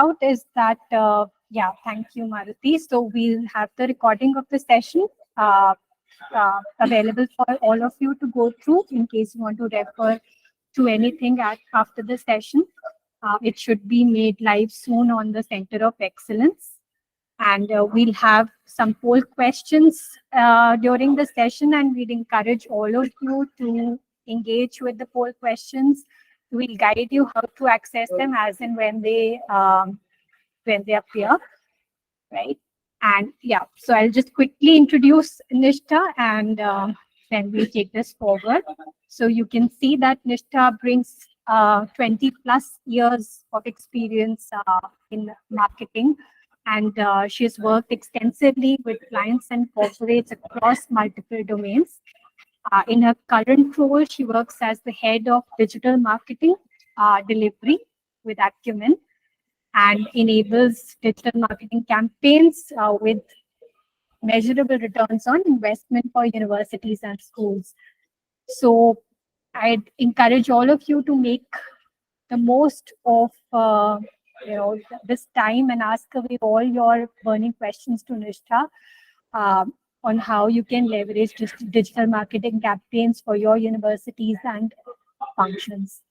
out is that, thank you, Maruti. So we'll have the recording of the session available for all of you to go through in case you want to refer to anything after the session. It should be made live soon on the Center of Excellence. And we'll have some poll questions during the session, and we'd encourage all of you to engage with the poll questions. We'll guide you how to access them as and when they appear, right? And yeah, so I'll just quickly introduce Nishtha, and then we'll take this forward. So you can see that Nishtha brings 20 plus years of experience in marketing, and she's worked extensively with clients and corporates across multiple domains. In her current role, she works as the head of digital marketing delivery with Acumen, and enables digital marketing campaigns with measurable returns on investment for universities and schools. So I'd encourage all of you to make the most of this time and ask away all your burning questions to Nishtha on how you can leverage digital marketing campaigns for your universities and functions.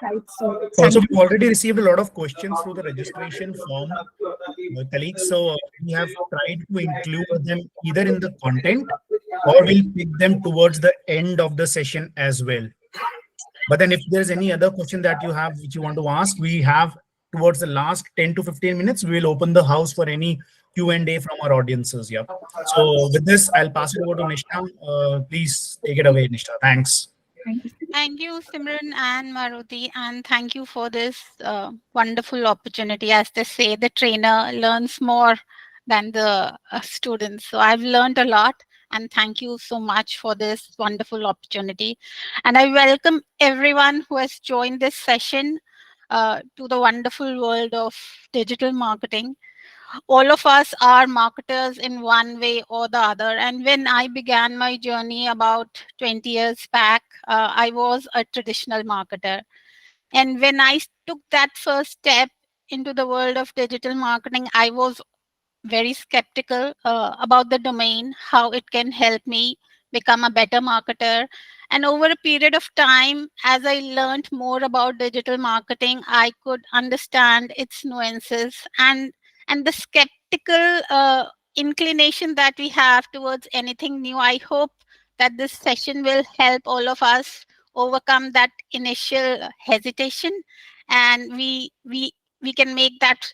Right. So also, we've already received a lot of questions through the registration form, colleagues. So we have tried to include them either in the content or we'll pick them towards the end of the session as well. But then if there's any other question that you have which you want to ask, we have towards the last 10 to 15 minutes, we will open the house for any Q&A from our audiences. Yeah. So with this, I'll pass it over to Nishtha. Please take it away, Nishtha. Thanks. Thank you, Simran and Maruti, and thank you for this wonderful opportunity. As they say, the trainer learns more than the students. So I've learned a lot, and thank you so much for this wonderful opportunity. And I welcome everyone who has joined this session to the wonderful world of digital marketing. All of us are marketers in one way or the other. And when I began my journey about 20 years back, I was a traditional marketer. And when I took that first step into the world of digital marketing, I was very skeptical about the domain, how it can help me become a better marketer. And over a period of time, as I learned more about digital marketing, I could understand its nuances and the skeptical inclination that we have towards anything new. I hope that this session will help all of us overcome that initial hesitation, and we can make that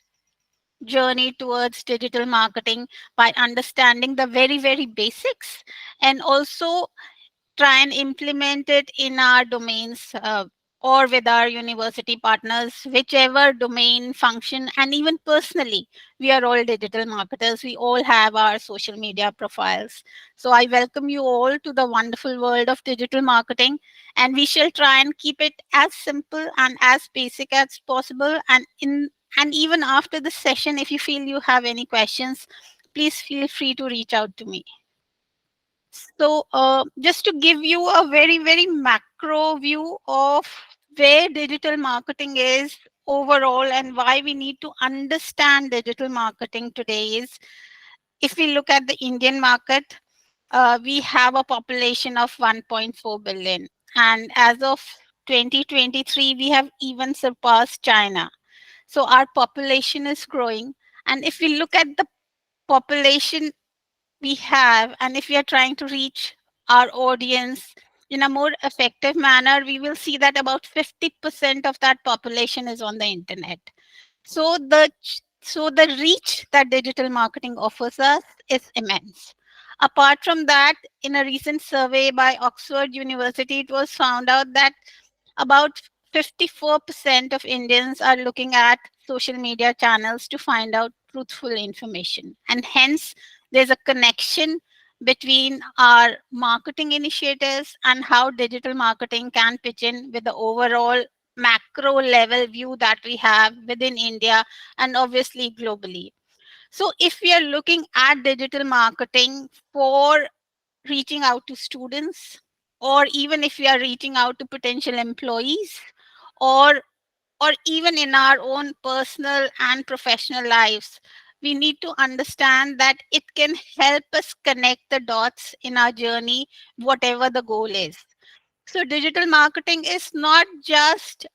journey towards digital marketing by understanding the very, very basics, and also try and implement it in our domains or with our university partners, whichever domain function. And even personally, we are all digital marketers. We all have our social media profiles. So I welcome you all to the wonderful world of digital marketing, and we shall try and keep it as simple and as basic as possible. And even after the session, if you feel you have any questions, please feel free to reach out to me. So just to give you a very, very macro view of where digital marketing is overall and why we need to understand digital marketing today is, if we look at the Indian market, we have a population of 1.4 billion. And as of 2023, we have even surpassed China. So our population is growing. And if we look at the population we have, and if we are trying to reach our audience in a more effective manner, we will see that about 50% of that population is on the internet. So the reach that digital marketing offers us is immense. Apart from that, in a recent survey by Oxford University, it was found out that about 54% of Indians are looking at social media channels to find out truthful information. And hence, there's a connection between our marketing initiatives and how digital marketing can pitch in with the overall macro level view that we have within India and obviously globally. So if we are looking at digital marketing for reaching out to students, or even if we are reaching out to potential employees, or or even in our own personal and professional lives, we need to understand that it can help us connect the dots in our journey, whatever the goal is. So, digital marketing is not just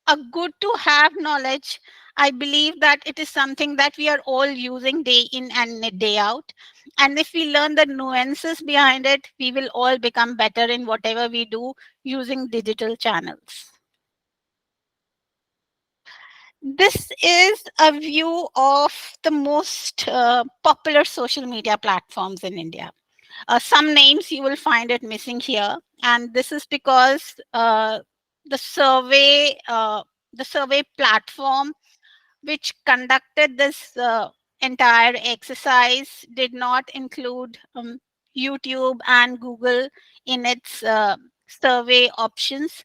a good to have knowledge. I believe that it is something that we are all using day in and day out. And if we learn the nuances behind it, we will all become better in whatever we do using digital channels. This is a view of the most popular social media platforms in India. Some names you will find it missing here, and this is because the survey, the survey platform which conducted this entire exercise did not include YouTube and Google in its survey options.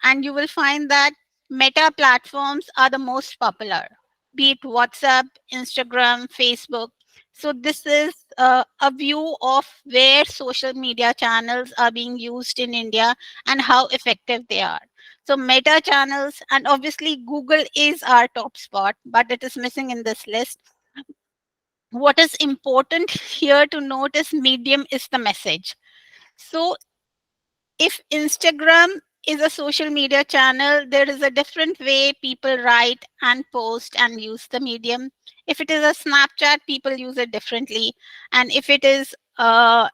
And you will find that meta platforms are the most popular, be it WhatsApp, Instagram, Facebook. So, this is a view of where social media channels are being used in India and how effective they are. So Meta channels, and obviously Google is our top spot, but it is missing in this list. What is important here to note is medium is the message. So if Instagram is a social media channel, there is a different way people write and post and use the medium. If it is a Snapchat, people use it differently. And if it is a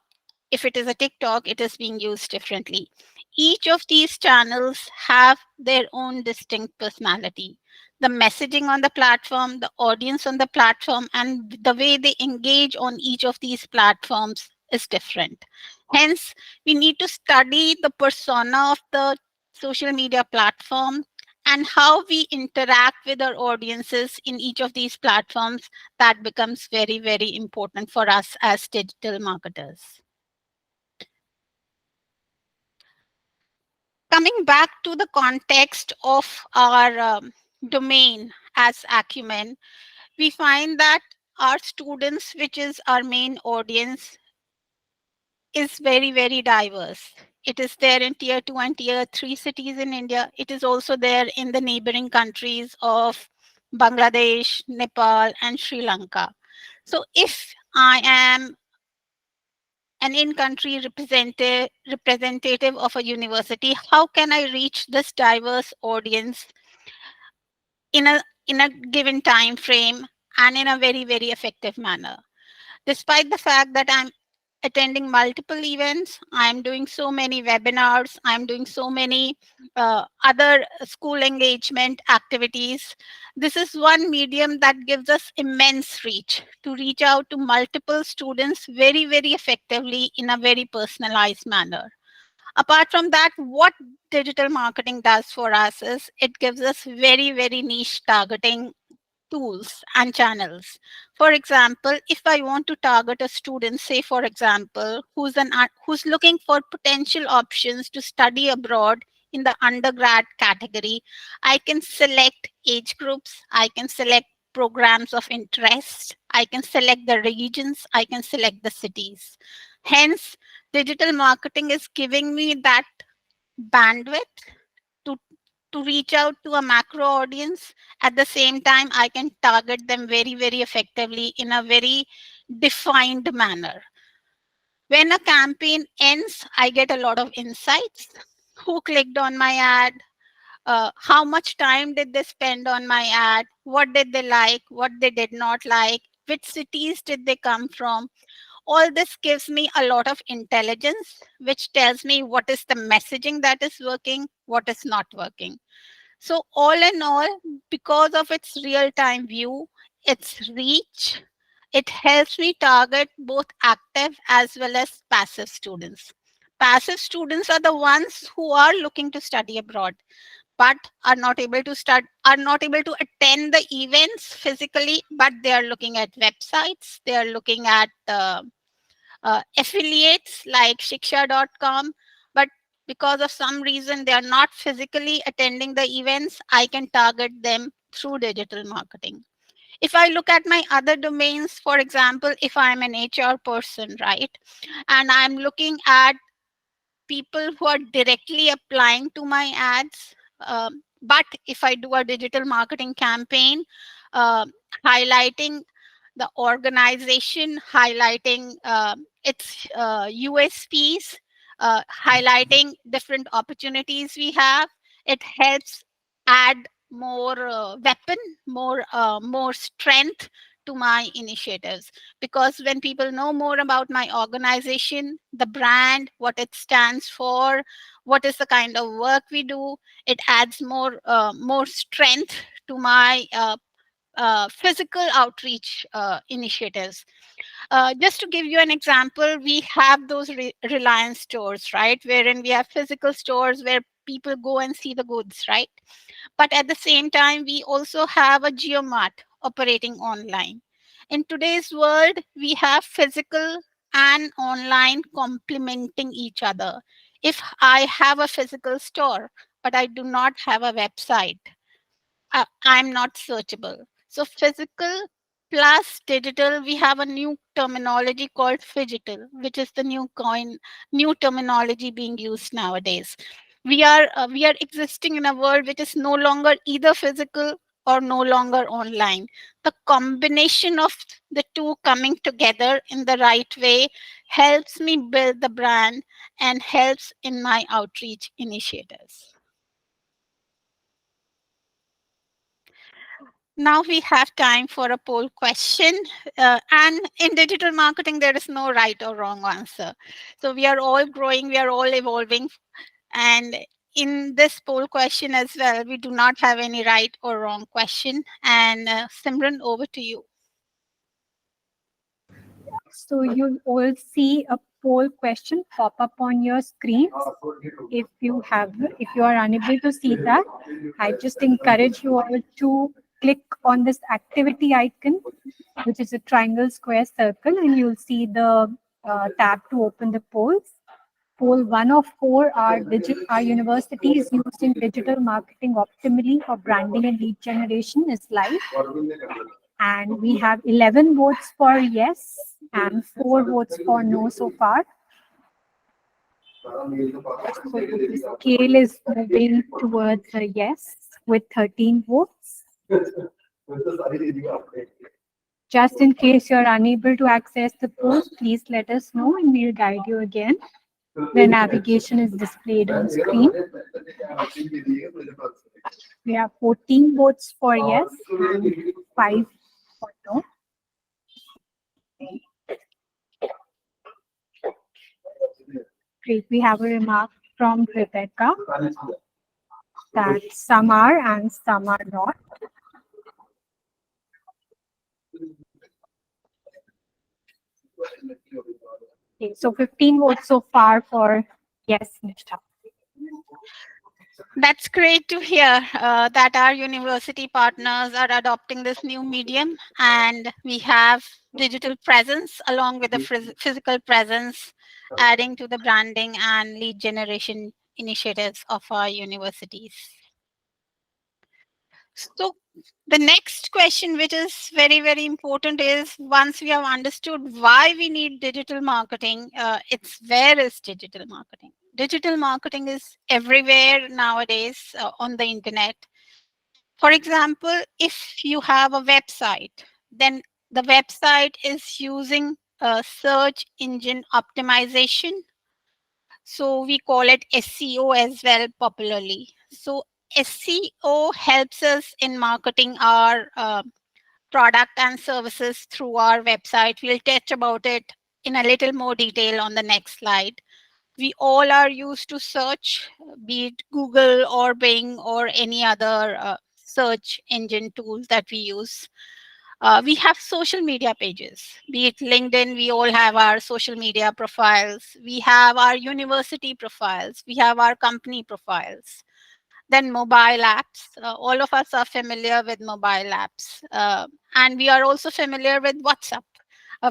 TikTok, it is being used differently. Each of these channels have their own distinct personality. The messaging on the platform, the audience on the platform, and the way they engage on each of these platforms is different. Hence, we need to study the persona of the social media platform and how we interact with our audiences in each of these platforms. That becomes very, very important for us as digital marketers. Coming back to the context of our domain as Acumen, we find that our students, which is our main audience, is very, very diverse. It is there in tier 2 and tier 3 cities in India. It is also there in the neighboring countries of Bangladesh, Nepal, and Sri Lanka. So if I am an in-country representative of a university, how can I reach this diverse audience in a given time frame and in a very, very effective manner? Despite the fact that I'm attending multiple events, I'm doing so many webinars, I'm doing so many other school engagement activities, this is one medium that gives us immense reach to reach out to multiple students very, very effectively in a very personalized manner. Apart from that, what digital marketing does for us is it gives us very, very niche targeting tools and channels. For example, if I want to target a student, say for example, who's looking for potential options to study abroad in the undergrad category, I can select age groups, I can select programs of interest, I can select the regions, I can select the cities. Hence, digital marketing is giving me that bandwidth to reach out to a macro audience. At the same time, I can target them very, very effectively in a very defined manner. When a campaign ends, I get a lot of insights. Who clicked on my ad? How much time did they spend on my ad? What did they like? What they did not like? Which cities did they come from? All this gives me a lot of intelligence, which tells me what is the messaging that is working, what is not working. So, all in all, because of its real time view, its reach, it helps me target both active as well as passive students. Passive students are the ones who are looking to study abroad but are not able to attend the events physically, but they are looking at websites, they are looking at affiliates like shiksha.com, but because of some reason they are not physically attending the events, I can target them through digital marketing. If I look at my other domains, for example, if I'm an HR person, right, and I'm looking at people who are directly applying to my ads, But if I do a digital marketing campaign, uh, highlighting the organization, highlighting its USPs, highlighting different opportunities we have, it helps add more weapon, more strength to my initiatives. Because when people know more about my organization, the brand, what it stands for, what is the kind of work we do, it adds more strength to my physical outreach initiatives. Just to give you an example, we have those Reliance stores, right? Wherein we have physical stores where people go and see the goods, right? But at the same time, we also have a Geomart operating online. In today's world, we have physical and online complementing each other. If I have a physical store, but I do not have a website, I'm not searchable. So physical plus digital, we have a new terminology called phygital, which is the new terminology being used nowadays. We are existing in a world which is no longer either physical or no longer online. The combination of the two coming together in the right way helps me build the brand and helps in my outreach initiatives. Now we have time for a poll question. And in digital marketing, there is no right or wrong answer. So we are all growing, we are all evolving. And in this poll question as well, we do not have any right or wrong question. And Simran, over to you. So you'll all see a poll question pop up on your screen. If you are unable to see that, I just encourage you all to click on this activity icon, which is a triangle, square, circle, and you'll see the tab to open the polls. Poll 1 of 4 are universities used in digital marketing optimally for branding and lead generation is live. And we have 11 votes for yes and 4 votes for no so far. So the scale is moving towards a yes with 13 votes. Just in case you're unable to access the post, please let us know and we'll guide you again. The navigation is displayed on screen. We have 14 votes for yes and 5 for no. Great. We have a remark from Rebecca that some are and some are not. Okay, so 15 votes so far for yes, Nishtha. That's great to hear that our university partners are adopting this new medium, and we have digital presence along with the physical presence, adding to the branding and lead generation initiatives of our universities. So, the next question, which is very, very important, is once we have understood why we need digital marketing, it's where is digital marketing? Digital marketing is everywhere nowadays on the internet. For example, if you have a website, then the website is using search engine optimization. So we call it SEO as well popularly. So SEO helps us in marketing our product and services through our website. We'll touch about it in a little more detail on the next slide. We all are used to search, be it Google or Bing or any other search engine tools that we use. We have social media pages, be it LinkedIn, we all have our social media profiles. We have our university profiles. We have our company profiles. Then mobile apps. All of us are familiar with mobile apps. And we are also familiar with WhatsApp.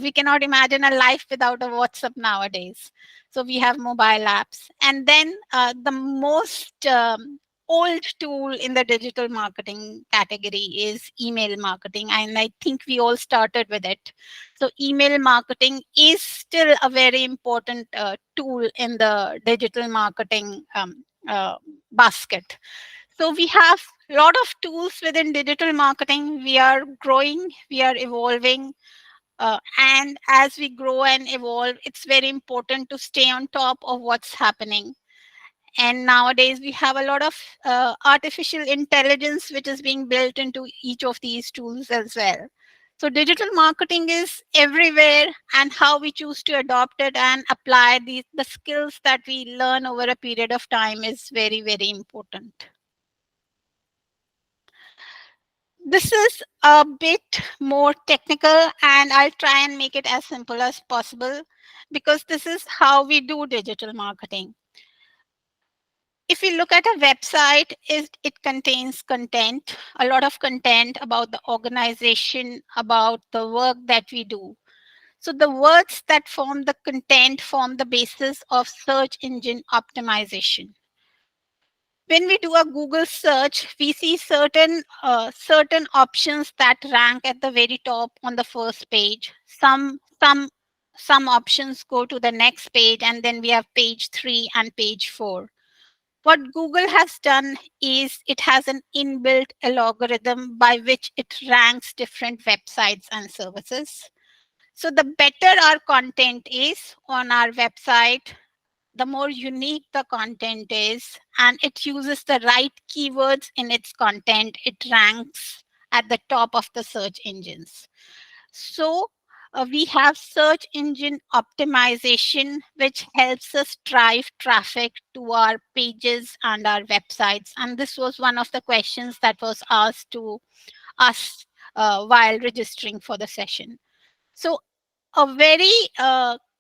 We cannot imagine a life without a WhatsApp nowadays. So we have mobile apps. And then the most old tool in the digital marketing category is email marketing. And I think we all started with it. So email marketing is still a very important tool in the digital marketing basket. So we have a lot of tools within digital marketing. We are growing, we are evolving, and as we grow and evolve, it's very important to stay on top of what's happening. And nowadays, we have a lot of artificial intelligence which is being built into each of these tools as well. So, digital marketing is everywhere, and how we choose to adopt it and apply the skills that we learn over a period of time is very, very important. This is a bit more technical, and I'll try and make it as simple as possible because this is how we do digital marketing. If you look at a website, it contains content, a lot of content about the organization, about the work that we do. So the words that form the content form the basis of search engine optimization. When we do a Google search, we see certain options that rank at the very top on the first page. Some options go to the next page, and then we have page 3 and page 4. What Google has done is it has an inbuilt algorithm by which it ranks different websites and services. So the better our content is on our website, the more unique the content is, and it uses the right keywords in its content, it ranks at the top of the search engines. So we have search engine optimization, which helps us drive traffic to our pages and our websites. And this was one of the questions that was asked to us while registering for the session. So a very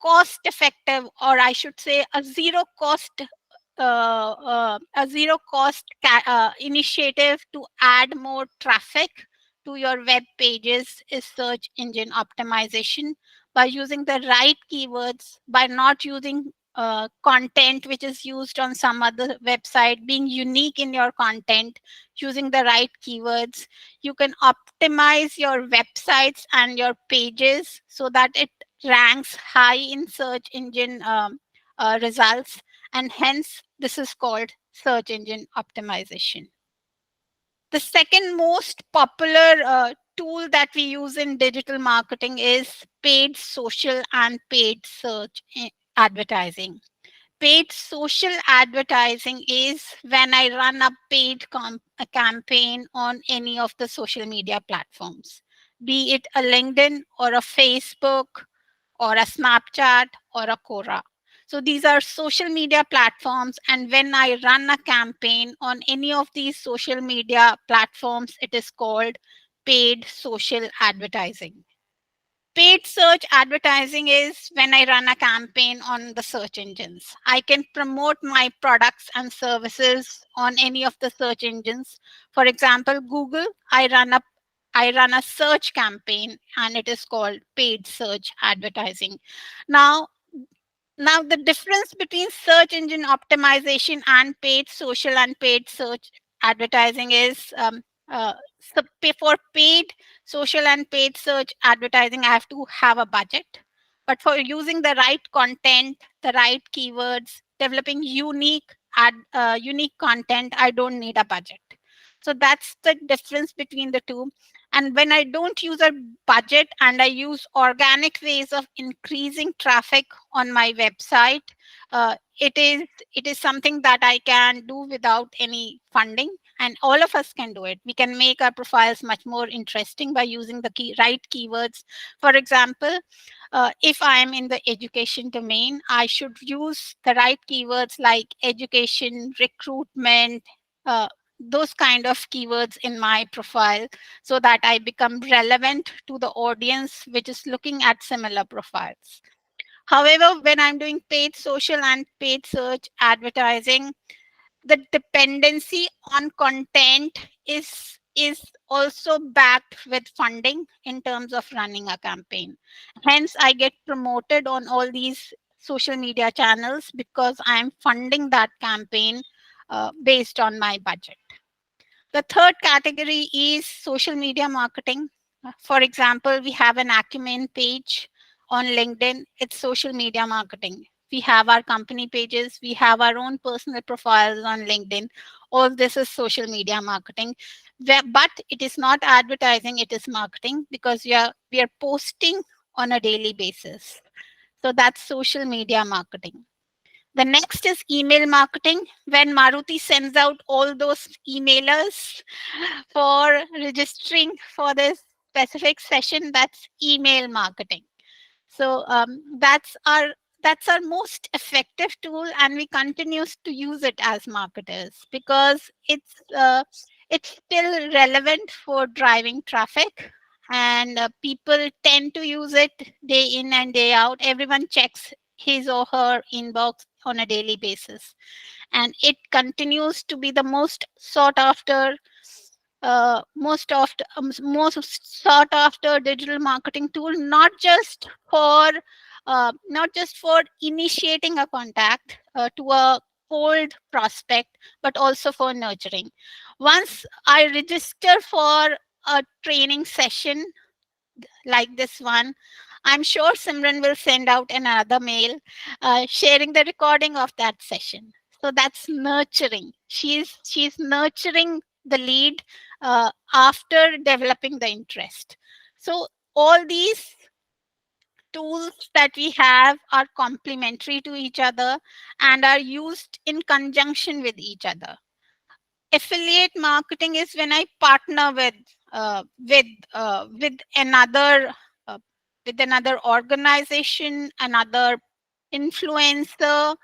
cost effective, or I should say a zero cost initiative to add more traffic to your web pages is search engine optimization. By using the right keywords, by not using content which is used on some other website, being unique in your content, using the right keywords, you can optimize your websites and your pages so that it ranks high in search engine results, and hence this is called search engine optimization. The second most popular tool that we use in digital marketing is paid social and paid search advertising. Paid social advertising is when I run a a campaign on any of the social media platforms, be it a LinkedIn or a Facebook or a Snapchat or a Quora. So these are social media platforms, and when I run a campaign on any of these social media platforms, it is called paid social advertising. Paid search advertising is when I run a campaign on the search engines. I can promote my products and services on any of the search engines. For example, Google, I run a search campaign and it is called paid search advertising. Now, now the difference between search engine optimization and paid social and paid search advertising is for paid social and paid search advertising, I have to have a budget. But for using the right content, the right keywords, developing unique content, I don't need a budget. So that's the difference between the two. And when I don't use a budget and I use organic ways of increasing traffic on my website, it is something that I can do without any funding, and all of us can do it. We can make our profiles much more interesting by using the right keywords. For example, if I am in the education domain, I should use the right keywords like education, recruitment, those kind of keywords in my profile, so that I become relevant to the audience which is looking at similar profiles. However, when I'm doing paid social and paid search advertising, the dependency on content is also backed with funding in terms of running a campaign. Hence, I get promoted on all these social media channels because I'm funding that campaign based on my budget. The third category is social media marketing. For example, we have an Acumen page on LinkedIn. It's social media marketing. We have our company pages. We have our own personal profiles on LinkedIn. all this is social media marketing. But it is not advertising, it is marketing, because we are posting on a daily basis. So that's social media marketing. The next is email marketing. When Maruti sends out all those emailers for registering for this specific session, that's email marketing. So that's our most effective tool, and we continues to use it as marketers because it's still relevant for driving traffic, and people tend to use it day in and day out. Everyone checks his or her inbox on a daily basis, and it continues to be the most sought after most sought after digital marketing tool, not just for initiating a contact to a cold prospect, but also for nurturing. Once I register for a training session like this one, I'm sure Simran will send out another mail sharing the recording of that session. So that's nurturing. She's nurturing the lead after developing the interest. So all these tools that we have are complementary to each other and are used in conjunction with each other. Affiliate marketing is when I partner with another uh, organization, another influencer,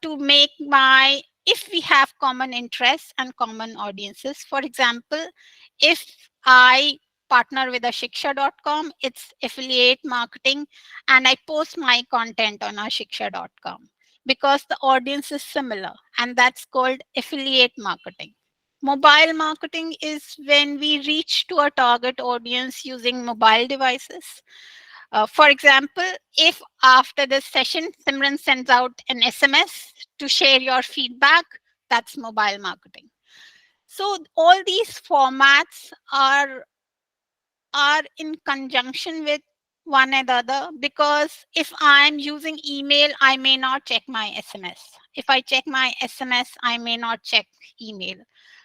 to make my if we have common interests and common audiences. For example, if I partner with a shiksha.com, it's affiliate marketing, and I post my content on a shiksha.com because the audience is similar, and that's called affiliate marketing. Mobile marketing is when we reach to a target audience using mobile devices. For example, if after this session, Simran sends out an SMS to share your feedback, that's mobile marketing. So all these formats are in conjunction with one another, because if I'm using email, I may not check my SMS. If I check my SMS, I may not check email.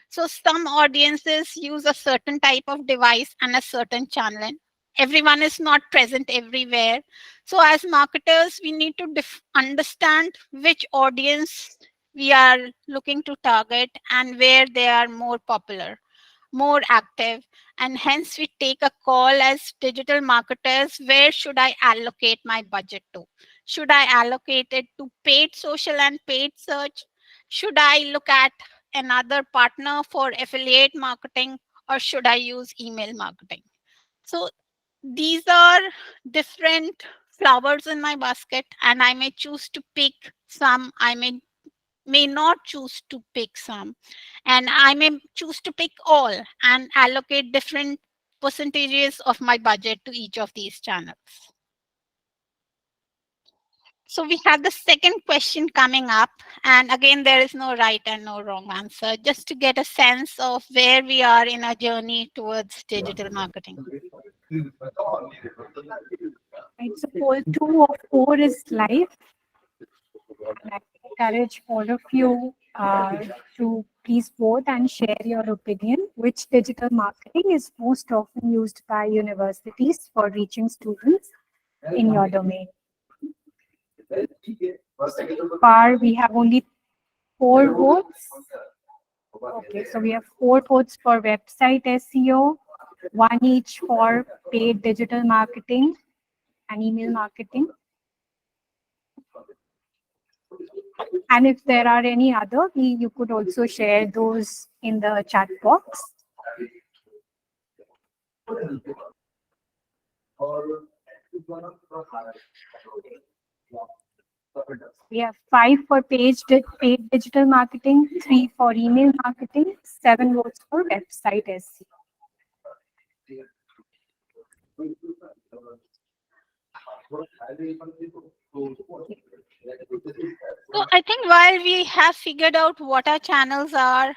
So some audiences use a certain type of device and a certain channel. Everyone is not present everywhere. So as marketers, we need to understand which audience we are looking to target and where they are more popular, more active, and hence we take a call as digital marketers. Where should I allocate my budget to? Should I allocate it to paid social and paid search? Should I look at another partner for affiliate marketing, or should I use email marketing? So these are different flowers in my basket, and I may choose to pick some, I may not choose to pick some, and I may choose to pick all and allocate different percentages of my budget to each of these channels. So we have the second question coming up, and again, there is no right and no wrong answer, just to get a sense of where we are in our journey towards digital marketing. Right, so poll 2 of 4 is live. And I encourage all of you to please vote and share your opinion. Which digital marketing is most often used by universities for reaching students in your domain? So far, we have only 4 votes. Okay, so we have 4 votes for website SEO, 1 each for paid digital marketing and email marketing. And if there are any other, you could also share those in the chat box. We have 5 for paid digital marketing, 3 for email marketing, 7 votes for website SEO. So I think while we have figured out what our channels are,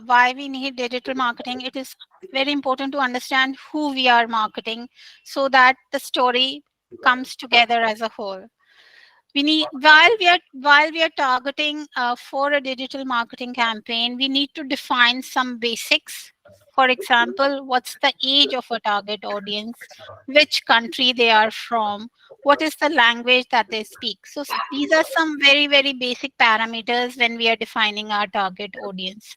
why we need digital marketing, it is very important to understand who we are marketing so that the story comes together as a whole. we need while we are targeting for a digital marketing campaign, we need to define some basics. For example, what's the age of a target audience, which country they are from, what is the language that they speak. So these are some very very basic parameters when we are defining our target audience.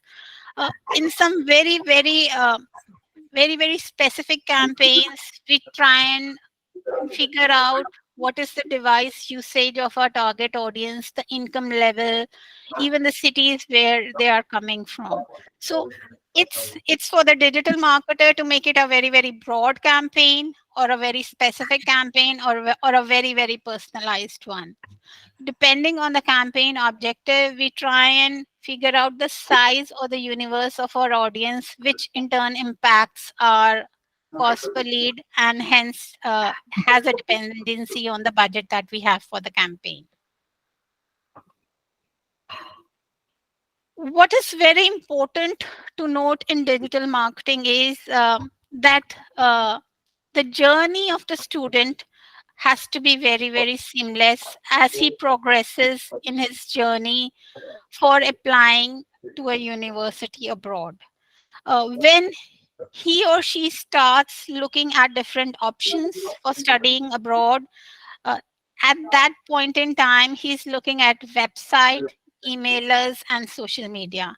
In some very very specific campaigns, we try and figure out what is the device usage of our target audience, the income level, even the cities where they are coming from. So it's for the digital marketer to make it a very very broad campaign or a very specific campaign or a very very personalized one. Depending on the campaign objective, we try and figure out the size or the universe of our audience, which in turn impacts our cost per lead and hence has a dependency on the budget that we have for the campaign. What is very important to note in digital marketing is that the journey of the student has to be very very seamless as he progresses in his journey for applying to a university abroad. When he or she starts looking at different options for studying abroad, uh, at that point in time, he's looking at website, emailers, and social media.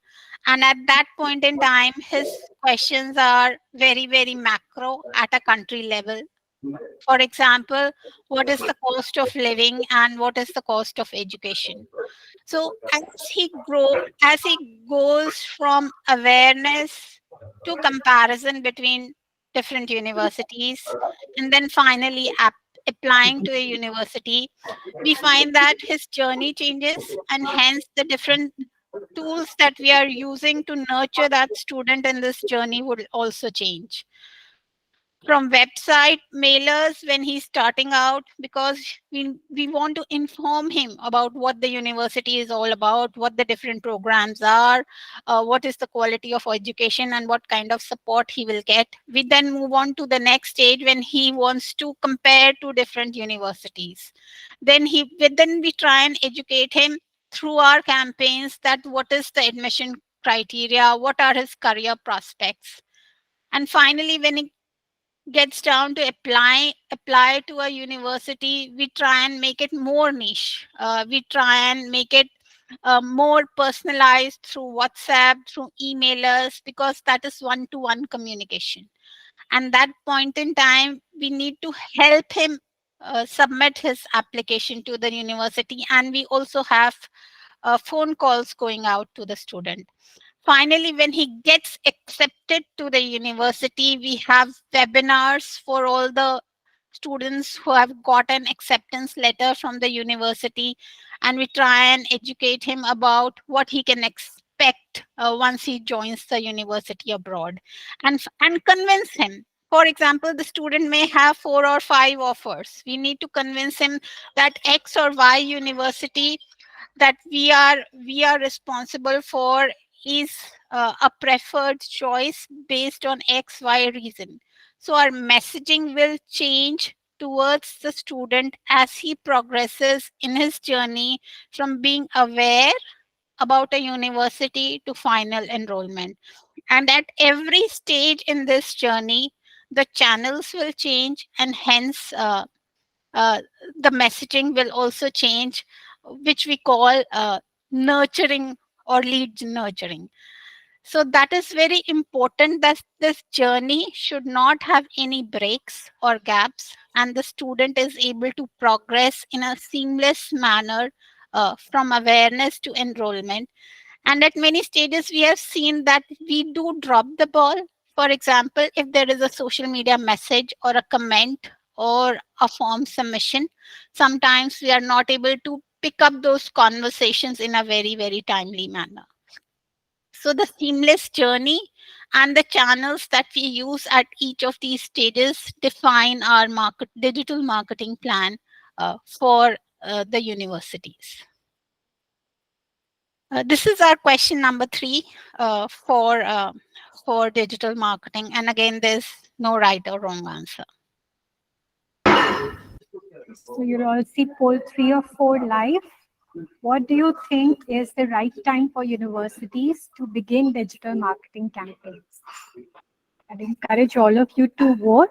And at that point in time, his questions are very, very macro at a country level. For example, what is the cost of living and what is the cost of education? So as he goes from awareness to comparison between different universities, and then finally applying to a university, we find that his journey changes, and hence the different tools that we are using to nurture that student in this journey would also change. From website mailers when he's starting out, because we want to inform him about what the university is all about, what the different programs are, what is the quality of education and what kind of support he will get. We then move on to the next stage when he wants to compare to different universities. Then we try and educate him through our campaigns that what is the admission criteria, what are his career prospects. And finally, when he gets down to apply to a university, we try and make it more niche. We try and make it more personalized through WhatsApp, through emailers, because that is one to one communication. And that point in time, we need to help him submit his application to the university, and we also have phone calls going out to the student. Finally, when he gets accepted to the university, we have webinars for all the students who have got an acceptance letter from the university, and we try and educate him about what he can expect once he joins the university abroad, and convince him. For example, the student may have 4 or 5 offers. We need to convince him that X or Y university that we are responsible for is a preferred choice based on XY reason. So our messaging will change towards the student as he progresses in his journey from being aware about a university to final enrollment. And at every stage in this journey, the channels will change, and hence uh, the messaging will also change, which we call nurturing or lead nurturing. So that is very important that this journey should not have any breaks or gaps, and the student is able to progress in a seamless manner from awareness to enrollment. And at many stages, we have seen that we do drop the ball. For example, if there is a social media message or a comment or a form submission, sometimes we are not able to pick up those conversations in a very, very timely manner. So the seamless journey and the channels that we use at each of these stages define our digital marketing plan for the universities. This is our question number 3 for digital marketing. And again, there's no right or wrong answer. So you'll all see poll 3 or 4 live. What do you think is the right time for universities to begin digital marketing campaigns? I'd encourage all of you to vote.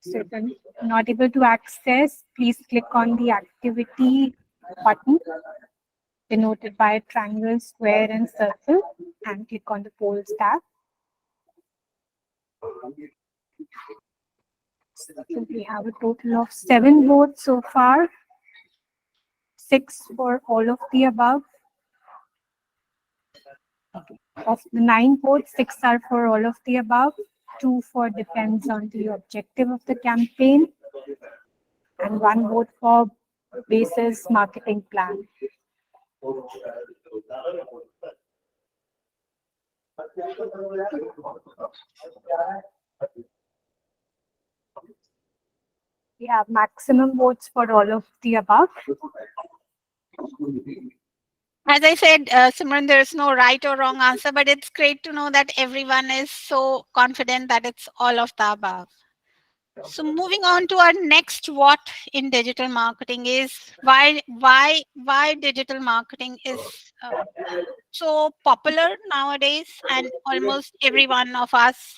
So if you're not able to access, please click on the activity button denoted by a triangle, square, and circle, and click on the polls tab. So we have a total of 7 votes so far, 6 for all of the above. Of the 9 votes, 6 are for all of the above, 2 for depends on the objective of the campaign, and 1 vote for basis marketing plan. We have maximum votes for all of the above. As I said, Simran, there is no right or wrong answer, but it's great to know that everyone is so confident that it's all of the above. So moving on to our next what in digital marketing is why digital marketing is so popular nowadays, and almost every one of us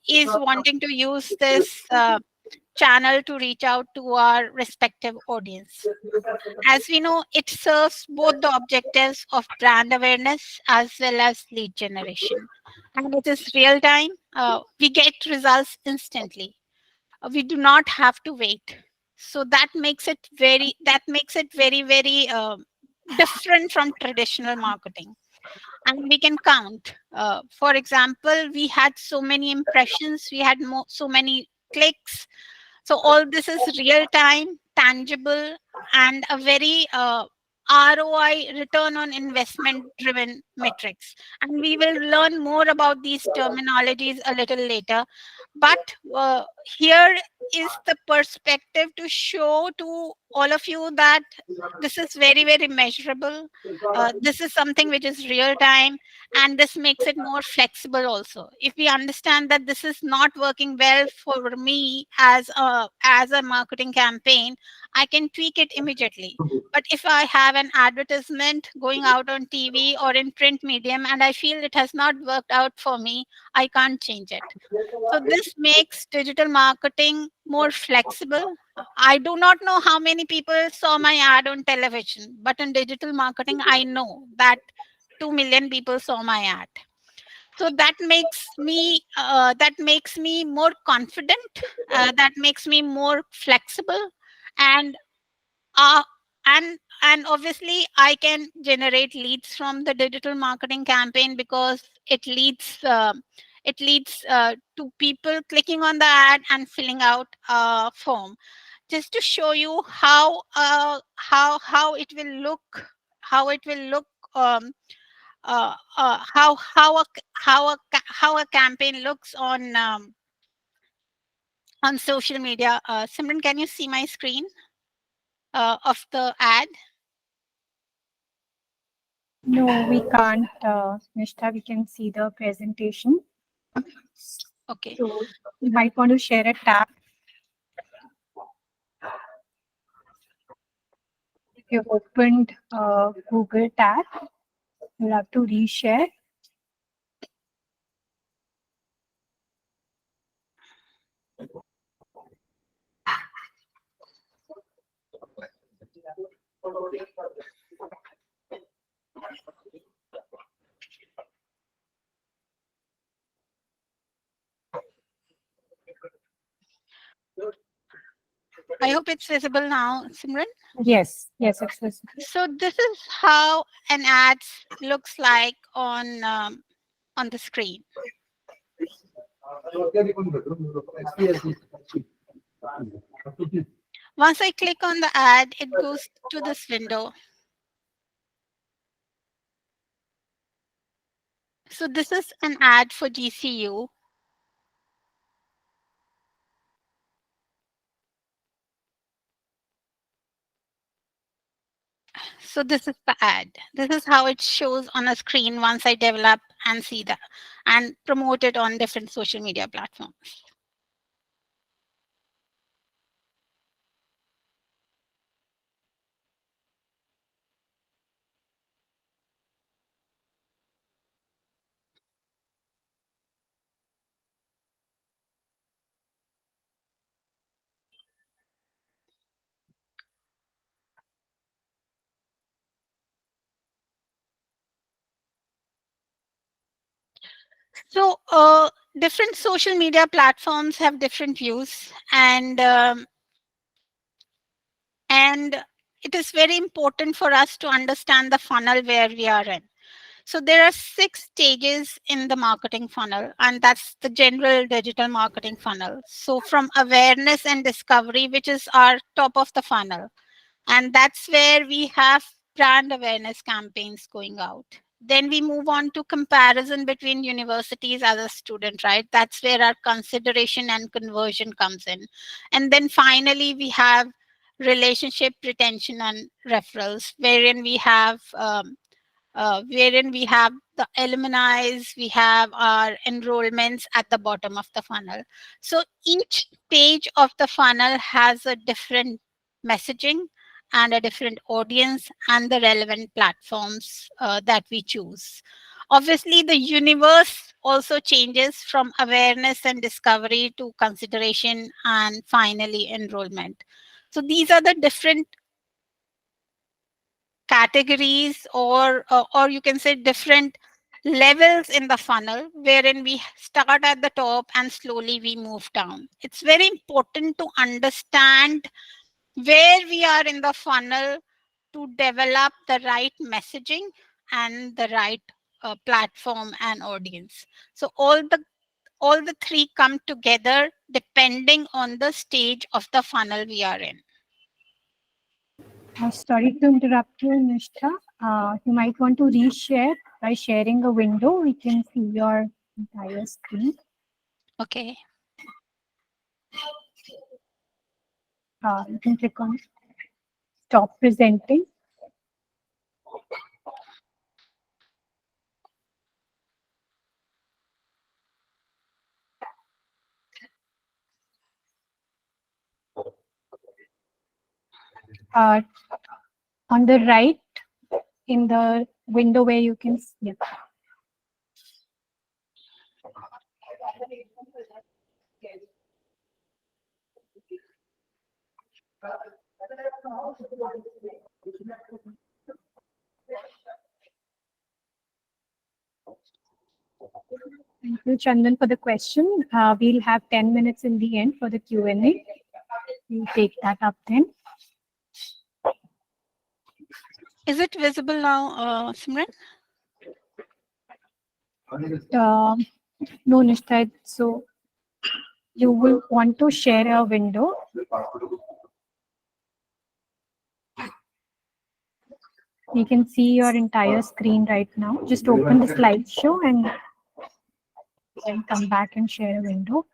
is wanting to use this channel to reach out to our respective audience. As we know, it serves both the objectives of brand awareness as well as lead generation. And it is real time. We get results instantly. We do not have to wait. So that makes it very, very different from traditional marketing. And we can count. For example, we had so many impressions, we had so many clicks, so all this is real time, tangible, and a very ROI, return on investment driven metrics. And we will learn more about these terminologies a little later. But here is the perspective to show to all of you that this is very, very measurable. This is something which is real time, and this makes it more flexible also. If we understand that this is not working well for me as a marketing campaign, I can tweak it immediately. But if I have an advertisement going out on TV or in print medium and I feel it has not worked out for me, I can't change it. So this makes digital marketing more flexible. I do not know how many people saw my ad on television, but in digital marketing, I know that 2 million people saw my ad. So that makes me more confident. That makes me more flexible, and uh, and obviously I can generate leads from the digital marketing campaign because it leads to people clicking on the ad and filling out a form. Just to show you how it will look, how it will look how a campaign looks on social media. Simran, can you see my screen of the ad? No, we can't, Nishtha. We can see the presentation. Okay. So you might want to share a tab. If you've opened Google tab, you'll have to reshare. I hope it's visible now, Simran. Yes, yes, it's visible. So this is how an ad looks like on the screen. Once I click on the ad, it goes to this window. So this is an ad for GCU. So this is the ad. This is how it shows on a screen once I develop and see that and promote it on different social media platforms. So, different social media platforms have different views, and it is very important for us to understand the funnel where we are in. So there are 6 stages in the marketing funnel, and that's the general digital marketing funnel. So from awareness and discovery, which is our top of the funnel, and that's where we have brand awareness campaigns going out. Then we move on to comparison between universities as a student, right? That's where our consideration and conversion comes in. And then finally we have relationship retention and referrals, wherein we have the alumni, we have our enrollments at the bottom of the funnel. So each stage of the funnel has a different messaging and a different audience and the relevant platforms that we choose. Obviously, the universe also changes from awareness and discovery to consideration and finally enrollment. So these are the different categories, or you can say different levels in the funnel, wherein we start at the top and slowly we move down. It's very important to understand where we are in the funnel to develop the right messaging and the right platform and audience. So all the three come together depending on the stage of the funnel we are in. Sorry to interrupt you, Nishtha. You might want to reshare by sharing a window. We can see your entire screen. Okay. You can click on stop presenting. Uh, on the right, in the window where you can see. Yeah. Thank you, Chandan, for the question. We'll have 10 minutes in the end for the Q&A. We'll take that up then. Is it visible now, Simran? No, Nishtha. So you will want to share a window. You can see your entire screen right now. Just open the slideshow and then come back and share a window.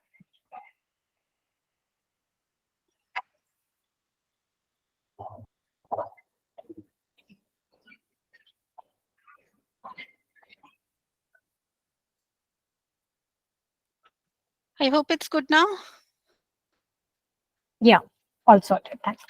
I hope it's good now. Yeah, all sorted. Thanks.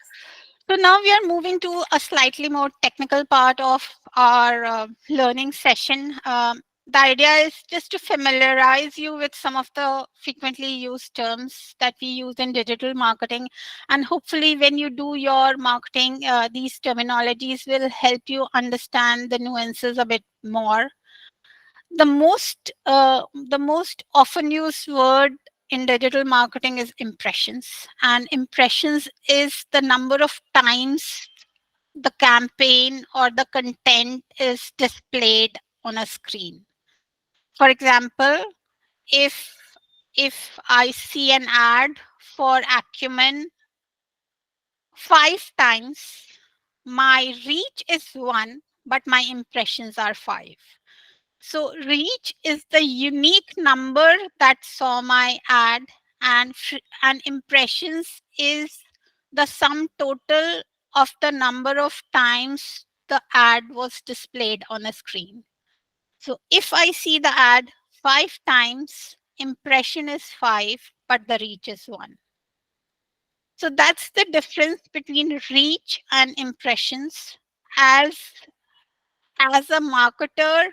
So now we are moving to a slightly more technical part of our learning session. The idea is just to familiarize you with some of the frequently used terms that we use in digital marketing. And hopefully when you do your marketing, these terminologies will help you understand the nuances a bit more. The most often used word in digital marketing is impressions, and impressions is the number of times the campaign or the content is displayed on a screen. For example, if if I see an ad for Acumen 5 times, my reach is 1, but my impressions are 5. So reach is the unique number that saw my ad, and impressions is the sum total of the number of times the ad was displayed on a screen. So if I see the ad 5 times, impression is 5, but the reach is 1. So that's the difference between reach and impressions. As a marketer,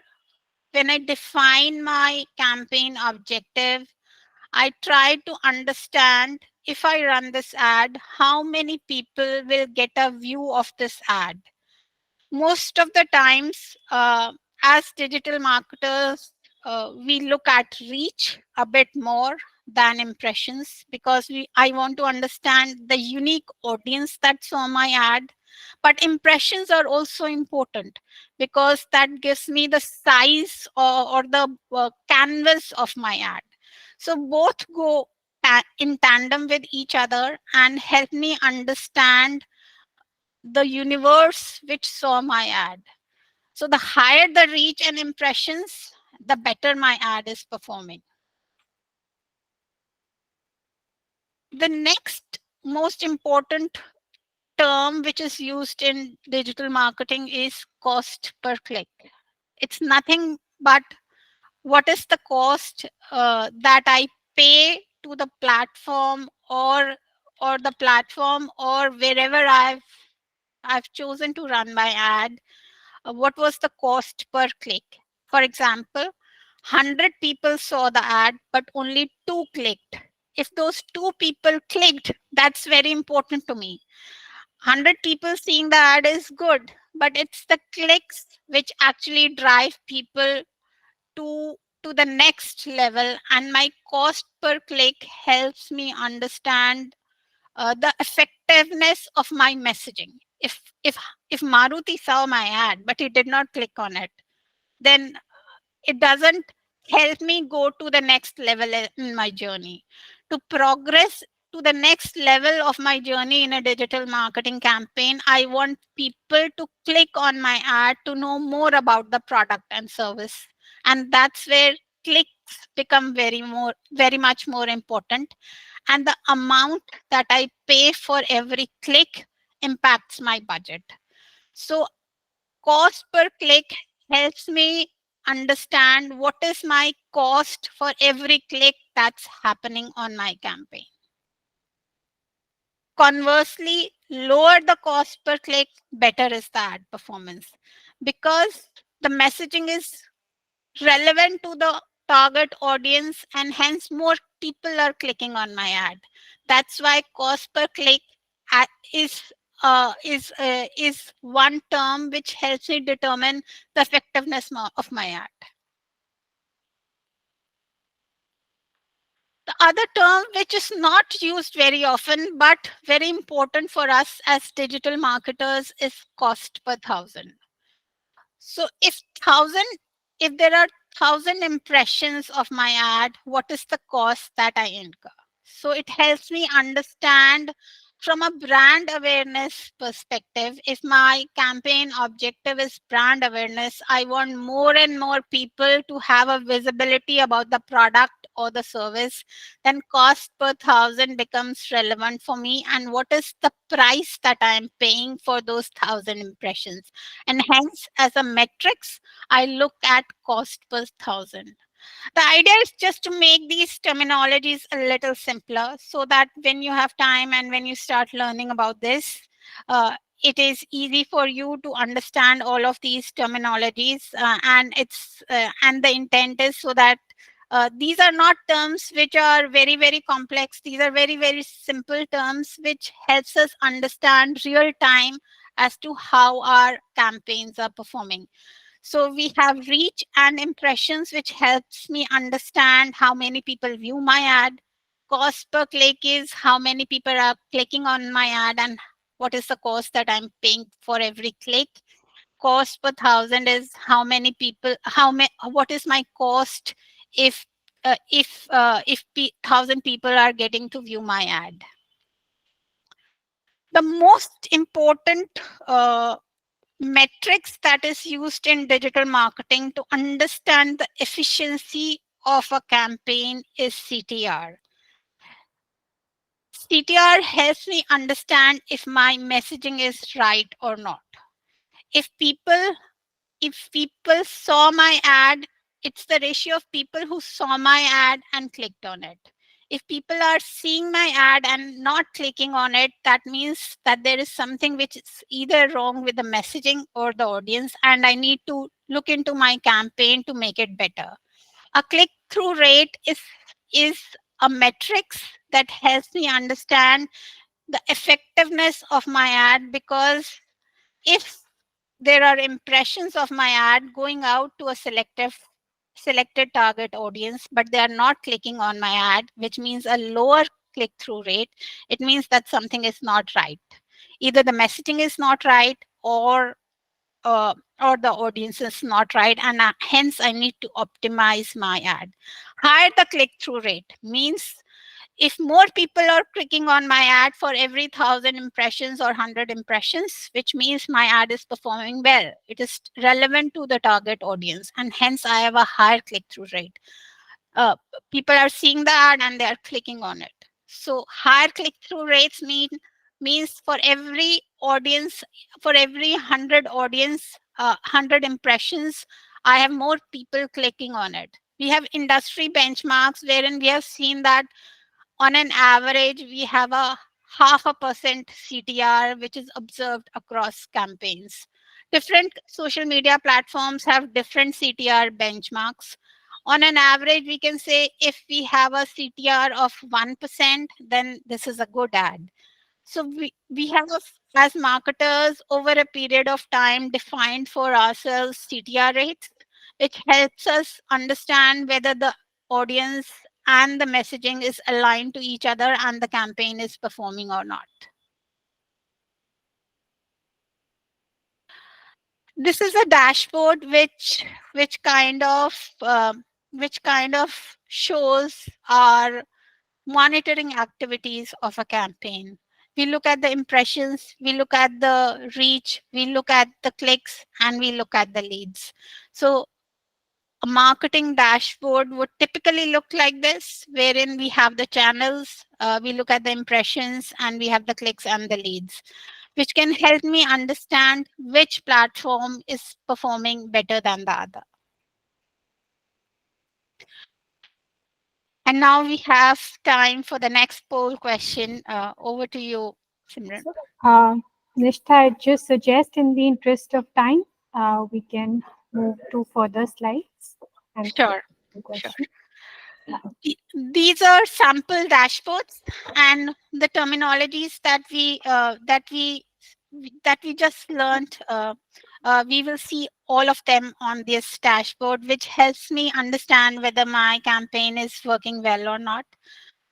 when I define my campaign objective, I try to understand, if I run this ad, how many people will get a view of this ad. Most of the times, as digital marketers, we look at reach a bit more than impressions, because I want to understand the unique audience that saw my ad. But impressions are also important because that gives me the size, or the canvas of my ad. So both go in tandem with each other and help me understand the universe which saw my ad. So the higher the reach and impressions, the better my ad is performing. The next most important term which is used in digital marketing is cost per click. It's nothing but what is the cost that I pay to the platform, or the platform, or wherever I've chosen to run my ad. What was the cost per click? For example, 100 people saw the ad, but only 2 clicked. If those 2 people clicked, that's very important to me. 100 people seeing the ad is good, but it's the clicks which actually drive people to to the next level, and my cost per click helps me understand the effectiveness of my messaging. If Maruti saw my ad but he did not click on it, then it doesn't help me go to the next level in my journey. To progress to the next level of my journey in a digital marketing campaign, I want people to click on my ad to know more about the product and service. And that's where clicks become very much more important. And the amount that I pay for every click impacts my budget. So cost per click helps me understand what is my cost for every click that's happening on my campaign. Conversely, lower the cost per click, better is the ad performance, because the messaging is relevant to the target audience, and hence more people are clicking on my ad. That's why cost per click a- is is one term which helps me determine the effectiveness of my ad. The other term which is not used very often but very important for us as digital marketers is cost per thousand. So if there are 1,000 impressions of my ad, what is the cost that I incur? So it helps me understand from a brand awareness perspective. If my campaign objective is brand awareness, I want more and more people to have a visibility about the product or the service, then cost per thousand becomes relevant for me. And what is the price that I'm paying for those 1,000 impressions? And hence, as a metrics, I look at cost per thousand. The idea is just to make these terminologies a little simpler so that when you have time and when you start learning about this, it is easy for you to understand all of these terminologies, and the intent is so that these are not terms which are very complex. These are very simple terms which helps us understand real time as to how our campaigns are performing. So we have reach and impressions, which helps me understand how many people view my ad. Cost per click is how many people are clicking on my ad and what is the cost that I'm paying for every click. Cost per thousand is how many people, what is my cost if thousand people are getting to view my ad. The most important metrics that is used in digital marketing to understand the efficiency of a campaign is CTR. CTR helps me understand if my messaging is right or not. If people if people saw my ad, it's the ratio of people who saw my ad and clicked on it. If people are seeing my ad and not clicking on it, that means that there is something which is either wrong with the messaging or the audience, and I need to look into my campaign to make it better. A click through rate is a metrics that helps me understand the effectiveness of my ad, because if there are impressions of my ad going out to a selective selected target audience, but they are not clicking on my ad, which means a lower click through rate, it means that something is not right. Either the messaging is not right, uh, or the audience is not right, and hence I need to optimize my ad. Higher the click through rate means if more people are clicking on my ad for every 1,000 impressions or 100 impressions, which means my ad is performing well. It is relevant to the target audience, and hence I have a higher click through rate. uh, People are seeing the ad and they are clicking on it. So higher click through rates means for every audience, for every 100 impressions, I have more people clicking on it. We have industry benchmarks wherein we have seen that on an average, we have a 0.5% CTR, which is observed across campaigns. Different social media platforms have different CTR benchmarks. On an average, we can say if we have a CTR of 1%, then this is a good ad. So we have, as marketers, over a period of time, defined for ourselves CTR rates, which helps us understand whether the audience and the messaging is aligned to each other and the campaign is performing or not. This is a dashboard which kind of shows our monitoring activities of a campaign. We look at the impressions, we look at the reach, we look at the clicks, and we look at the leads. So a marketing dashboard would typically look like this, wherein we have the channels, we look at the impressions, and we have the clicks and the leads, which can help me understand which platform is performing better than the other. And now we have time for the next poll question. Over to you, Simran. So, Nishtha, I just suggest in the interest of time, we can move to further slides and Sure, the sure. question. These are sample dashboards, and the terminologies that we just learned. We will see all of them on this dashboard, which helps me understand whether my campaign is working well or not.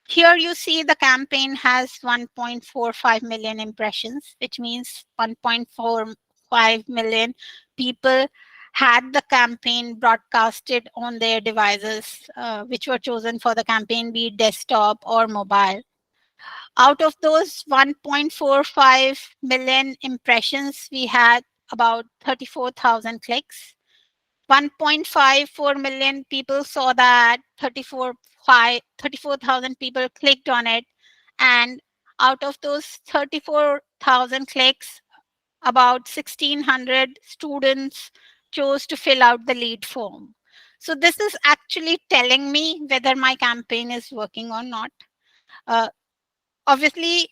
Here you see the campaign has 1.45 million impressions, which means 1.45 million people had the campaign broadcasted on their devices, which were chosen for the campaign, be it desktop or mobile. Out of those 1.45 million impressions, we had about 34,000 clicks. 1.54 million people saw that, 34,000 people clicked on it. And out of those 34,000 clicks, about 1,600 students chose to fill out the lead form. So this is actually telling me whether my campaign is working or not. Uh, Obviously,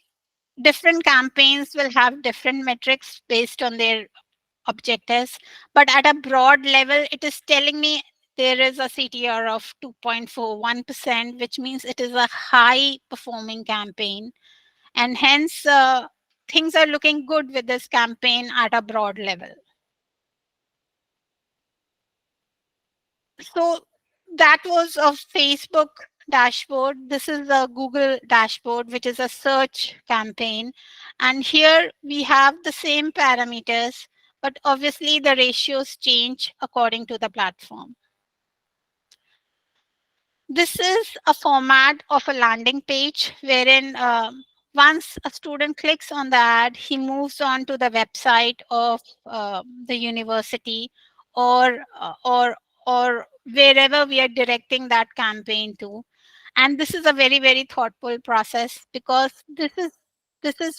different campaigns will have different metrics based on their objectives, but at a broad level, it is telling me there is a CTR of 2.41%, which means it is a high performing campaign. And hence, things are looking good with this campaign at a broad level. So that was a Facebook dashboard. This is a Google dashboard, which is a search campaign. And here we have the same parameters, but obviously the ratios change according to the platform. This is a format of a landing page wherein once a student clicks on the ad, he moves on to the website of the university, or or wherever we are directing that campaign to. And this is a very, very thoughtful process, because this is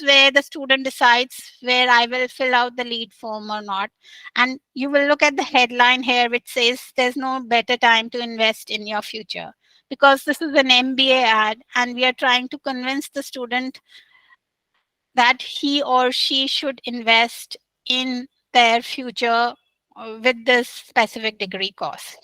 where the student decides where I will fill out the lead form or not. And you will look at the headline here, which says there's no better time to invest in your future, because this is an MBA ad and we are trying to convince the student that he or she should invest in their future with this specific degree course.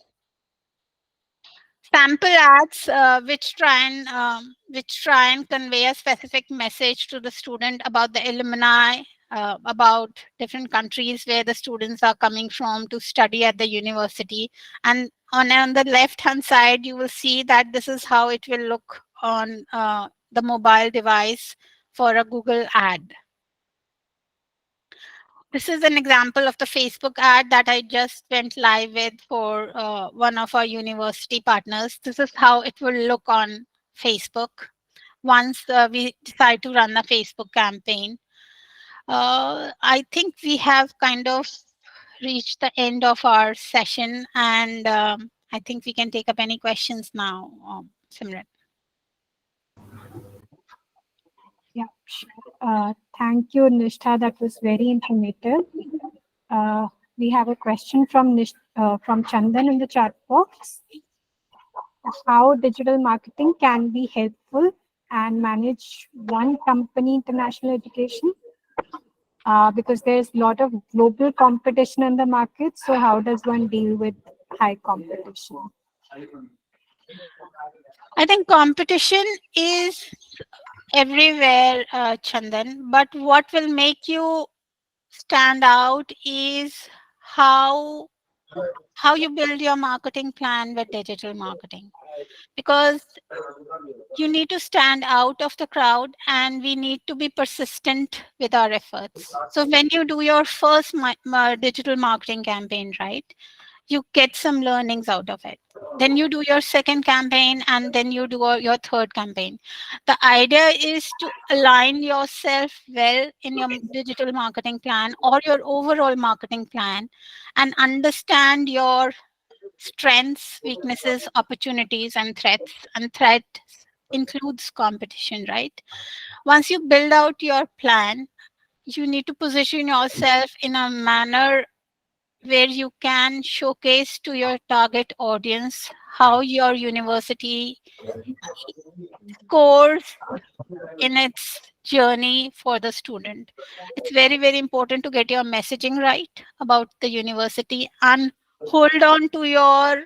Sample ads, which try and convey a specific message to the student about the alumni about different countries where the students are coming from to study at the university. And on the left hand side, you will see that this is how it will look on the mobile device for a Google ad. This is an example of the Facebook ad that I just went live with for one of our university partners. This is how it will look on Facebook once we decide to run a Facebook campaign. I think we have kind of reached the end of our session, and I think we can take up any questions now, Simran. Yeah, sure. Thank you, Nishtha. That was very informative. We have a question from from Chandan in the chat box. How digital marketing can be helpful and manage one company international education? Because there's a lot of global competition in the market. So how does one deal with high competition? I think competition is everywhere, Chandan, but what will make you stand out is how how you build your marketing plan with digital marketing, because you need to stand out of the crowd and we need to be persistent with our efforts. So when you do your first digital marketing campaign, right, you get some learnings out of it. Then you do your second campaign, and then you do your third campaign. The idea is to align yourself well in your digital marketing plan or your overall marketing plan, and understand your strengths, weaknesses, opportunities, and threats. And threat includes competition, right? Once you build out your plan, you need to position yourself in a manner where you can showcase to your target audience how your university scores in its journey for the student. It's very, very important to get your messaging right about the university, and hold on to your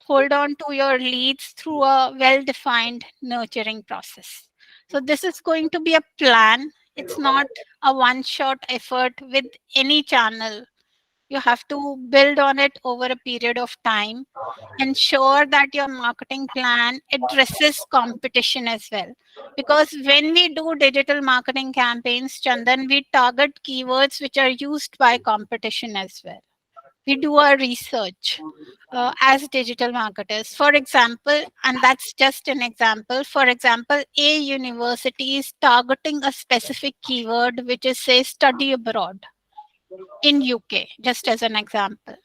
hold on to your leads through a well defined nurturing process. So this is going to be a plan. It's not a one shot effort with any channel. You have to build on it over a period of time. Ensure that your marketing plan addresses competition as well. Because when we do digital marketing campaigns, Chandan, we target keywords which are used by competition as well. We do our research as digital marketers. For example, and that's just an example, for example, a university is targeting a specific keyword which is, say, study abroad in UK, just as an example.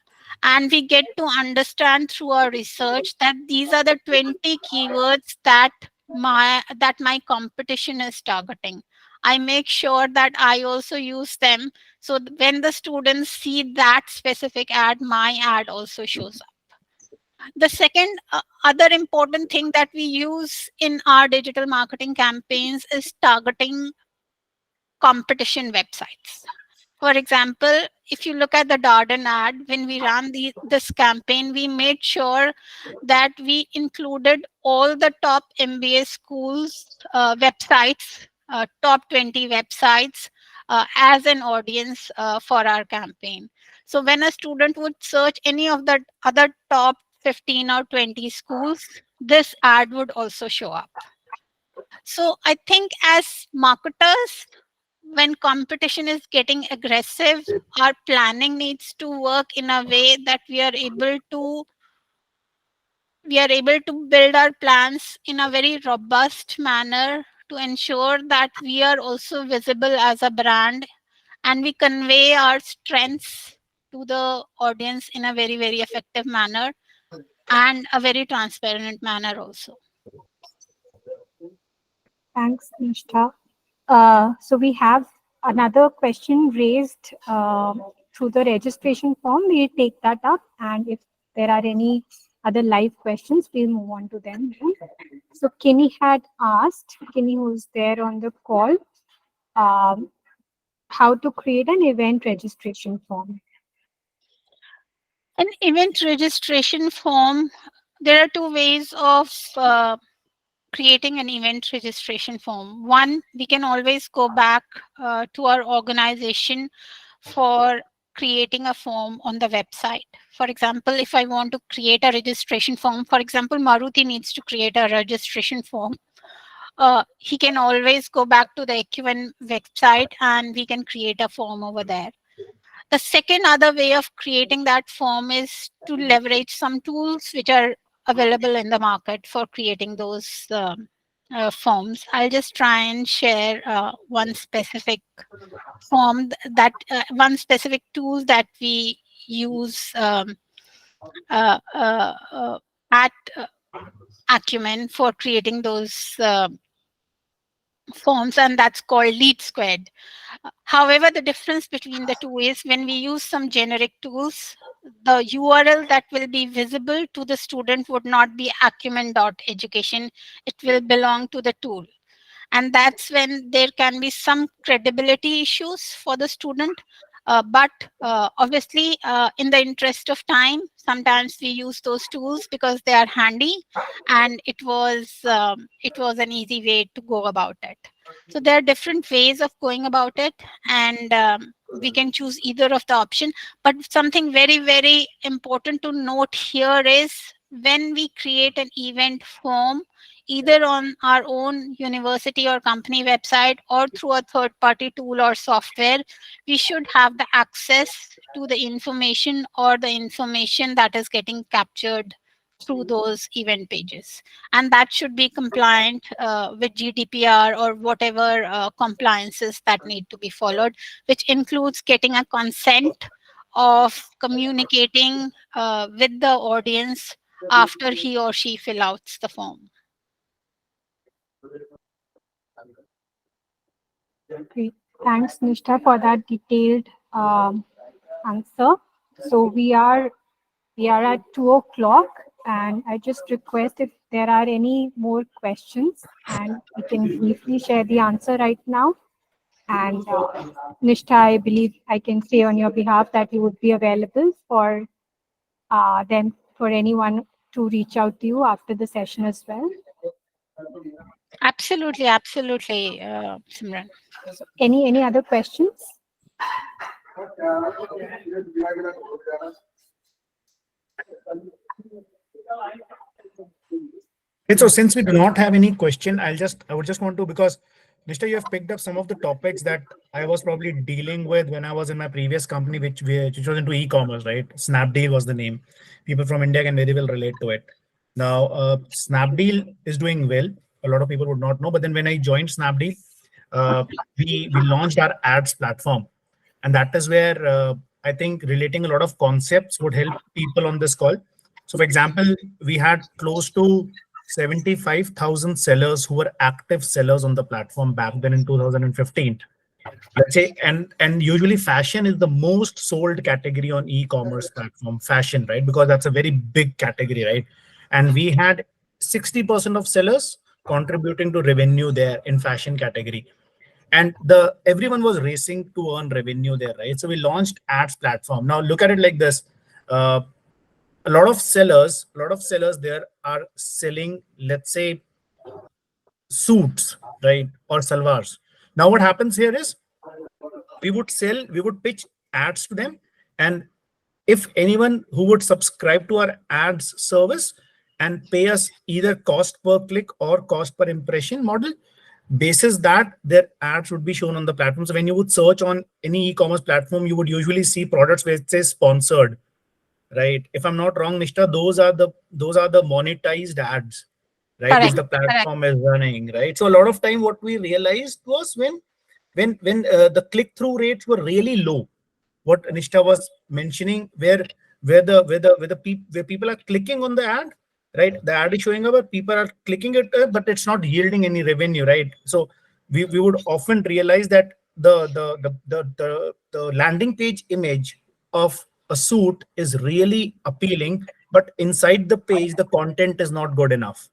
And we get to understand through our research that these are the 20 keywords that my competition is targeting. I make sure that I also use them, so when the students see that specific ad, my ad also shows up. The second other important thing that we use in our digital marketing campaigns is targeting competition websites. For example, if you look at the Darden ad, when we ran this campaign, we made sure that we included all the top MBA schools websites, top 20 websites as an audience for our campaign. So when a student would search any of the other top 15 or 20 schools, this ad would also show up. So I think as marketers, when competition is getting aggressive, our planning needs to work in a way that we are able to build our plans in a very robust manner to ensure that we are also visible as a brand, and we convey our strengths to the audience in a very, very effective manner and a very transparent manner also. Thanks, Nishtha. So we have another question raised through the registration form. We'll take that up, and if there are any other live questions, we'll move on to them. So Kenny had asked, Kenny who's there on the call, how to create an event registration form. An event registration form, there are two ways of creating an event registration form. One, we can always go back to our organization for creating a form on the website. For example, if I want to create a registration form, for example, Maruti needs to create a registration form. He can always go back to the Acumen website and we can create a form over there. The second other way of creating that form is to leverage some tools which are available in the market for creating those forms. I'll just try and share one specific form that one specific tool that we use uh, uh, uh, at Acumen for creating those forms, and that's called Lead Squared. However, the difference between the two is when we use some generic tools, the URL that will be visible to the student would not be acumen.education. It will belong to the tool. And that's when there can be some credibility issues for the student. But obviously, in the interest of time, sometimes we use those tools because they are handy, and it was an easy way to go about it. So there are different ways of going about it, and we can choose either of the option. But something very, very important to note here is when we create an event form, either on our own university or company website or through a third party tool or software, we should have the access to the information or the information that is getting captured through those event pages. And that should be compliant with GDPR or whatever compliances that need to be followed, which includes getting a consent of communicating with the audience after he or she fill out the form. Great. Thanks, Nishtha, for that detailed answer. So we are at 2 o'clock, and I just request if there are any more questions, and we can briefly share the answer right now. And Nishtha, I believe I can say on your behalf that you would be available for them for anyone to reach out to you after the session as well. Absolutely, absolutely, Simran. Any other questions? And so since we do not have any question, I would just want to, because Nishtha, you have picked up some of the topics that I was probably dealing with when I was in my previous company, which was into e-commerce, right? Snapdeal was the name. People from India can very well relate to it. Now, Snapdeal is doing well. A lot of people would not know, but then when I joined Snapdeal, we launched our ads platform, and that is where I think relating a lot of concepts would help people on this call. So, for example, we had close to 75,000 sellers who were active sellers on the platform back then in 2015. Let's say, and usually fashion is the most sold category on e-commerce platform, fashion, right? Because that's a very big category, right? And we had 60% of sellers contributing to revenue there in fashion category. And the everyone was racing to earn revenue there, right? So we launched ads platform. Now look at it like this. Uh, a lot of sellers there are selling, let's say, suits, right, or salwars. Now what happens here is we would pitch ads to them, and if anyone who would subscribe to our ads service and pay us either cost per click or cost per impression model, basis that their ads would be shown on the platform. So when you would search on any e-commerce platform, you would usually see products where it says sponsored, right? If I'm not wrong, Nishtha, those are the monetized ads, right? Which Correct, the correct. platform is running, right? So a lot of time, what we realized was when the click-through rates were really low, what Nishtha was mentioning, where people are clicking on the ad, right? The ad is showing up, but people are clicking it, but it's not yielding any revenue, right? So we would often realize that the landing page image of a suit is really appealing, but inside the page, the content is not good enough.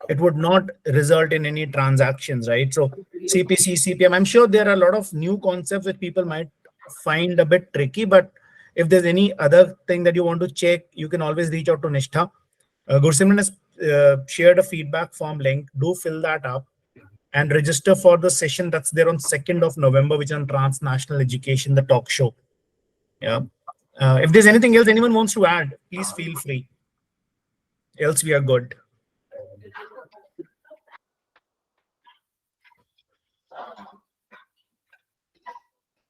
It would not result in any transactions, right? So CPC, CPM, I'm sure there are a lot of new concepts that people might find a bit tricky, but if there's any other thing that you want to check, you can always reach out to Nishtha. Gursimran has shared a feedback form link. Do fill that up and register for the session that's there on 2nd of November, which is on transnational education, the talk show. Yeah. If there's anything else anyone wants to add, please feel free. Else we are good.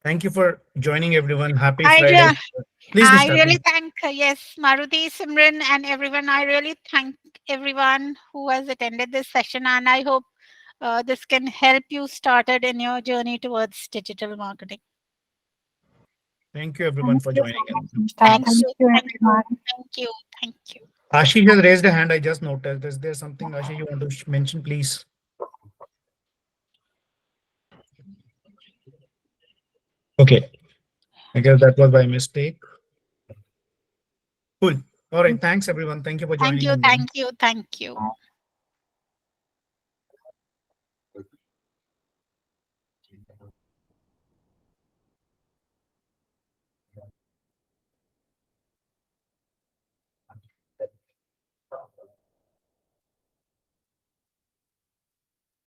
Thank you for joining, everyone. Happy Friday. Please, I Nishtha. really thank, yes, Maruti, Simran, and everyone. I really thank everyone who has attended this session, and I hope this can help you started in your journey towards digital marketing. Thank you, everyone, for joining in. Thank Thank you, you, thank you, everyone. thank you, thank you. Ashish has raised a hand. I just noticed. Is there something, Ashish, you want to mention, please? Okay. I guess that was by mistake. Cool. All right. Thanks, everyone. Thank you for Thank joining you, in. thank you, thank you.